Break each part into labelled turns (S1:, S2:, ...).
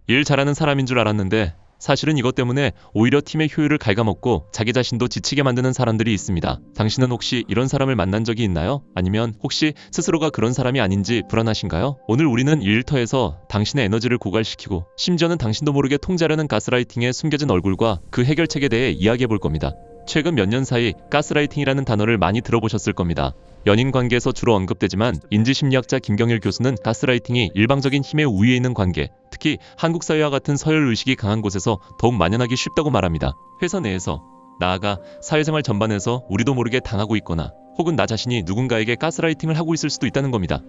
S1: 일 잘하는 사람인 줄 알았는데 사실은 이것 때문에 오히려 팀의 효율을 갉아먹고 자기 자신도 지치게 만드는 사람들이 있습니다. 당신은 혹시 이런 사람을 만난 적이 있나요? 아니면 혹시 스스로가 그런 사람이 아닌지 불안하신가요? 오늘 우리는 이 일터에서 당신의 에너지를 고갈시키고 심지어는 당신도 모르게 통제하려는 가스라이팅의 숨겨진 얼굴과 그 해결책에 대해 이야기해 볼 겁니다. 최근 몇 년 사이 가스라이팅이라는 단어를 많이 들어보셨을 겁니다. 연인 관계에서 주로 언급되지만 인지심리학자 김경일 교수는 가스라이팅이 일방적인 힘의 우위에 있는 관계, 특히 한국 사회와 같은 서열 의식이 강한 곳에서 더욱 만연하기 쉽다고 말합니다. 회사 내에서, 나아가 사회생활 전반에서 우리도 모르게 당하고 있거나 혹은 나 자신이 누군가에게 가스라이팅을 하고 있을 수도 있다는 겁니다.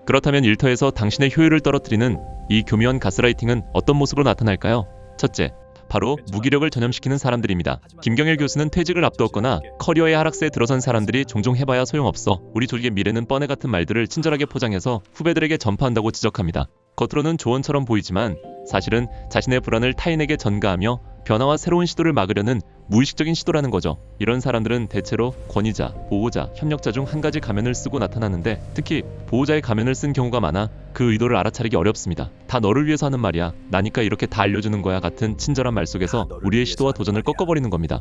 S1: 그렇다면 일터에서 당신의 효율을 떨어뜨리는 이 교묘한 가스라이팅은 어떤 모습으로 나타날까요? 첫째, 바로 무기력을 전염시키는 사람들입니다. 김경일 교수는 퇴직을 앞두었거나 커리어의 하락세에 들어선 사람들이 종종 해봐야 소용없어, 우리 조직의 미래는 뻔해 같은 말들을 친절하게 포장해서 후배들에게 전파한다고 지적합니다. 겉으로는 조언처럼 보이지만 사실은 자신의 불안을 타인에게 전가하며 변화와 새로운 시도를 막으려는 무의식적인 시도라는 거죠. 이런 사람들은 대체로 권위자, 보호자, 협력자 중 한 가지 가면을 쓰고 나타나는데 특히 보호자의 가면을 쓴 경우가 많아 그 의도를 알아차리기 어렵습니다. 다 너를 위해서 하는 말이야, 나니까 이렇게 다 알려주는 거야 같은 친절한 말 속에서 우리의 시도와 도전을 꺾어버리는 겁니다.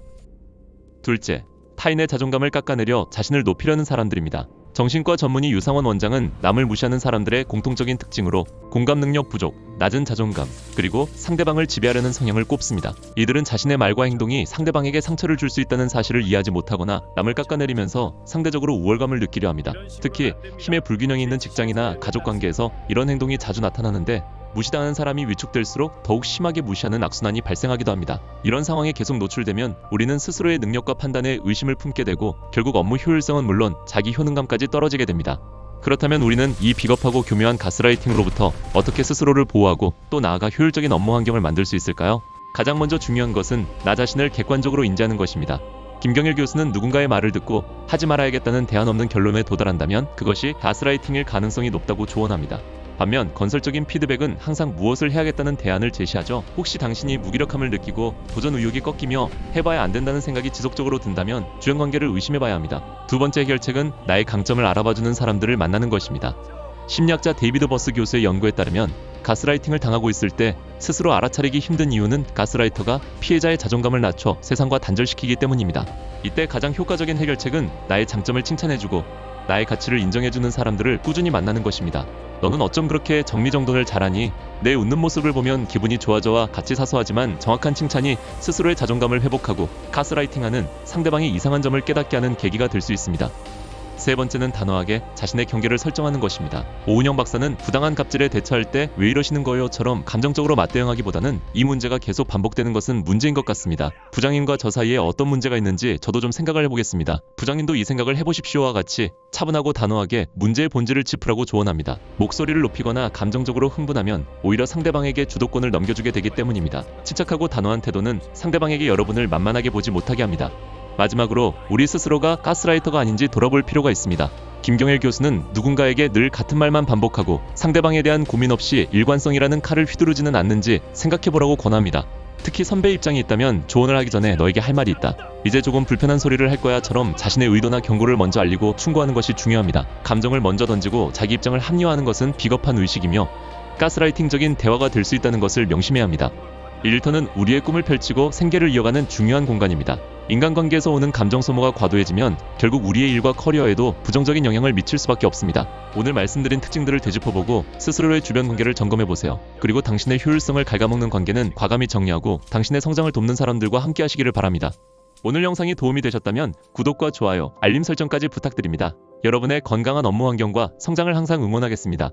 S1: 둘째, 타인의 자존감을 깎아내려 자신을 높이려는 사람들입니다. 정신과 전문의 유상원 원장은 남을 무시하는 사람들의 공통적인 특징으로 공감 능력 부족, 낮은 자존감, 그리고 상대방을 지배하려는 성향을 꼽습니다. 이들은 자신의 말과 행동이 상대방에게 상처를 줄 수 있다는 사실을 이해하지 못하거나 남을 깎아내리면서 상대적으로 우월감을 느끼려 합니다. 특히 힘의 불균형이 있는 직장이나 가족관계에서 이런 행동이 자주 나타나는데 무시당하는 사람이 위축될수록 더욱 심하게 무시하는 악순환이 발생하기도 합니다. 이런 상황에 계속 노출되면 우리는 스스로의 능력과 판단에 의심을 품게 되고 결국 업무 효율성은 물론 자기 효능감까지 떨어지게 됩니다. 그렇다면 우리는 이 비겁하고 교묘한 가스라이팅으로부터 어떻게 스스로를 보호하고 또 나아가 효율적인 업무 환경을 만들 수 있을까요? 가장 먼저 중요한 것은 나 자신을 객관적으로 인지하는 것입니다. 김경일 교수는 누군가의 말을 듣고 하지 말아야겠다는 대안 없는 결론에 도달한다면 그것이 가스라이팅일 가능성이 높다고 조언합니다. 반면 건설적인 피드백은 항상 무엇을 해야겠다는 대안을 제시하죠. 혹시 당신이 무기력함을 느끼고 도전 의욕이 꺾이며 해봐야 안 된다는 생각이 지속적으로 든다면 주변 관계를 의심해봐야 합니다. 두 번째 해결책은 나의 강점을 알아봐주는 사람들을 만나는 것입니다. 심리학자 데이비드 버스 교수의 연구에 따르면 가스라이팅을 당하고 있을 때 스스로 알아차리기 힘든 이유는 가스라이터가 피해자의 자존감을 낮춰 세상과 단절시키기 때문입니다. 이때 가장 효과적인 해결책은 나의 장점을 칭찬해주고 나의 가치를 인정해주는 사람들을 꾸준히 만나는 것입니다. 너는 어쩜 그렇게 정리정돈을 잘하니? 내 웃는 모습을 보면 기분이 좋아져와 같이 사소하지만 정확한 칭찬이 스스로의 자존감을 회복하고 가스라이팅하는 상대방이 이상한 점을 깨닫게 하는 계기가 될 수 있습니다. 세 번째는 단호하게 자신의 경계를 설정하는 것입니다. 오은영 박사는 부당한 갑질에 대처할 때 왜 이러시는 거예요?처럼 감정적으로 맞대응하기보다는 이 문제가 계속 반복되는 것은 문제인 것 같습니다. 부장님과 저 사이에 어떤 문제가 있는지 저도 좀 생각을 해보겠습니다. 부장님도 이 생각을 해보십시오와 같이 차분하고 단호하게 문제의 본질을 짚으라고 조언합니다. 목소리를 높이거나 감정적으로 흥분하면 오히려 상대방에게 주도권을 넘겨주게 되기 때문입니다. 침착하고 단호한 태도는 상대방에게 여러분을 만만하게 보지 못하게 합니다. 마지막으로 우리 스스로가 가스라이터가 아닌지 돌아볼 필요가 있습니다. 김경일 교수는 누군가에게 늘 같은 말만 반복하고 상대방에 대한 고민 없이 일관성이라는 칼을 휘두르지는 않는지 생각해보라고 권합니다. 특히 선배 입장이 있다면 조언을 하기 전에 너에게 할 말이 있다, 이제 조금 불편한 소리를 할 거야처럼 자신의 의도나 경고를 먼저 알리고 충고하는 것이 중요합니다. 감정을 먼저 던지고 자기 입장을 합리화하는 것은 비겁한 의식이며 가스라이팅적인 대화가 될 수 있다는 것을 명심해야 합니다. 일터는 우리의 꿈을 펼치고 생계를 이어가는 중요한 공간입니다. 인간관계에서 오는 감정 소모가 과도해지면 결국 우리의 일과 커리어에도 부정적인 영향을 미칠 수밖에 없습니다. 오늘 말씀드린 특징들을 되짚어보고 스스로의 주변 관계를 점검해보세요. 그리고 당신의 효율성을 갉아먹는 관계는 과감히 정리하고 당신의 성장을 돕는 사람들과 함께 하시기를 바랍니다. 오늘 영상이 도움이 되셨다면 구독과 좋아요, 알림 설정까지 부탁드립니다. 여러분의 건강한 업무 환경과 성장을 항상 응원하겠습니다.